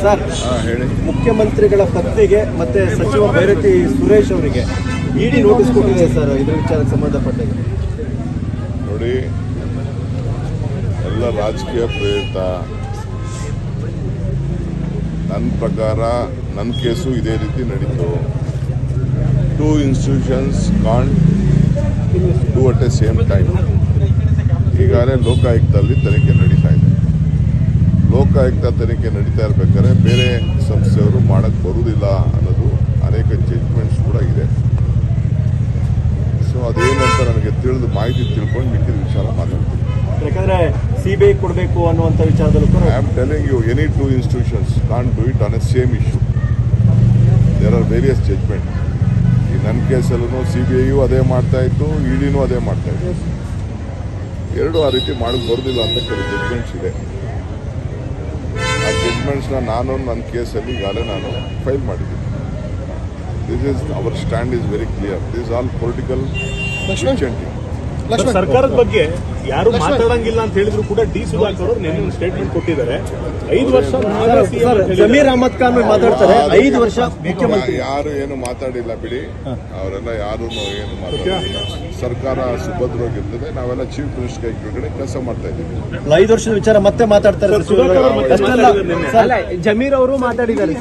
Sir, ಮುಖ್ಯಮಂತ್ರಿಗಳ ಪತ್ನಿಗೆ ಮತ್ತೆ ಸಚಿವ ಭೈರತಿ ಸುರೇಶ್ ಅವರಿಗೆ ಇಡಿ ನೋಟಿಸ್ ಕೊಟ್ಟಿದೆ ಸರ್. ಇದ್ರ ವಿಚಾರಕ್ಕೆ ಸಂಬಂಧಪಟ್ಟಂಗೆ ನೋಡಿ, ಎಲ್ಲ ರಾಜಕೀಯ ಪ್ರೇರಿತ. ನನ್ನ ಪ್ರಕಾರ ನನ್ನ ಕೇಸು ಇದೇ ರೀತಿ ನಡೀತು. Two institutions can't do at A same time. ಈಗಾಗಲೇ ಲೋಕಾಯುಕ್ತದಲ್ಲಿ ತನಿಖೆ ನಡೀತಾ ಇದೆ. ಲೋಕಾಯುಕ್ತ ತನಿಖೆ ನಡೀತಾ ಇರಬೇಕಾದ್ರೆ ಬೇರೆ ಸಂಸ್ಥೆಯವರು ಮಾಡಕ್ಕೆ ಬರುವುದಿಲ್ಲ ಅನ್ನೋದು ಅನೇಕ ಜಡ್ಜ್ಮೆಂಟ್ಸ್ ಕೂಡ ಇದೆ. ಸೊ ಅದೇನಂತ ನನಗೆ ಮಾಹಿತಿ ತಿಳ್ಕೊಂಡು ಮಿಕ್ಕಿದ ವಿಚಾರ ಮಾತಾಡ್ತೀನಿ. ಯಾಕಂದ್ರೆ ಸಿಬಿಐ ಕೊಡಬೇಕು ಅನ್ನುವಂಥ ವಿಚಾರದಲ್ಲೂ I am telling you, any two institutions can't do it on a same issue. There are various judgement. ಈ ನನ್ನ ಕೇಸಲ್ಲೂ ಸಿಬಿಐಯು ಅದೇ ಮಾಡ್ತಾ ಇತ್ತು, ಇಡಿನೂ ಅದೇ ಮಾಡ್ತಾ ಇತ್ತು. ಎರಡು ಆ ರೀತಿ ಮಾಡಕ್ಕೆ ಬರೋದಿಲ್ಲ ಅಂತ ಕೆಲವು ಜಡ್ಜ್ಮೆಂಟ್ಸ್ ಇದೆ. ಆ ಜಡ್ಜ್ಮೆಂಟ್ಸ್ನ ನಾನು ನನ್ನ ಕೇಸಲ್ಲಿ ಈಗಾಗಲೇ ನಾನು ಫೈಲ್ ಮಾಡಿದ್ದೀನಿ. This is our stand is very clear. This all political vendetta. ಸರ್ಕಾರದ ಬಗ್ಗೆ ಯಾರು ಮಾತಾಡಂಗಿಲ್ಲ ಅಂತ ಹೇಳಿದ್ರು ಕೂಡ ಡಿ ಸುಧಾಕರ್ ಅವರು ನಿನ್ನೆ ಒಂದು ಸ್ಟೇಟ್ಮೆಂಟ್ ಕೊಟ್ಟಿದ್ದಾರೆ. 5 ವರ್ಷ ಜಮೀರ್ ಅಹಮದ್ ಖಾನ್ ಮಾತಾಡ್ತಾರೆ, 5 ವರ್ಷ ಮುಖ್ಯಮಂತ್ರಿ. ಯಾರು ಏನು ಮಾತಾಡಿಲ್ಲ ಬಿಡಿ, ಅವರೆಲ್ಲ ಯಾರು ಏನು ಮಾತಾಡಿಲ್ಲ. ಸರ್ಕಾರ ಸುಭದ್ರವಾಗಿರ್ತದೆ. ನಾವೆಲ್ಲ ಚೀಫ್ ಮಿನಿಸ್ಟರ್ ಕೆಳಗಡೆ ಕೆಲಸ ಮಾಡ್ತಾ ಇದ್ದೀವಿ. 5 ವರ್ಷದ ವಿಚಾರ ಮತ್ತೆ ಮಾತಾಡ್ತಾರೆ. ಸುಧಾಕರ್ ಜಮೀರ್ ಅವರು ಮಾತಾಡಿದ್ದಾರೆ.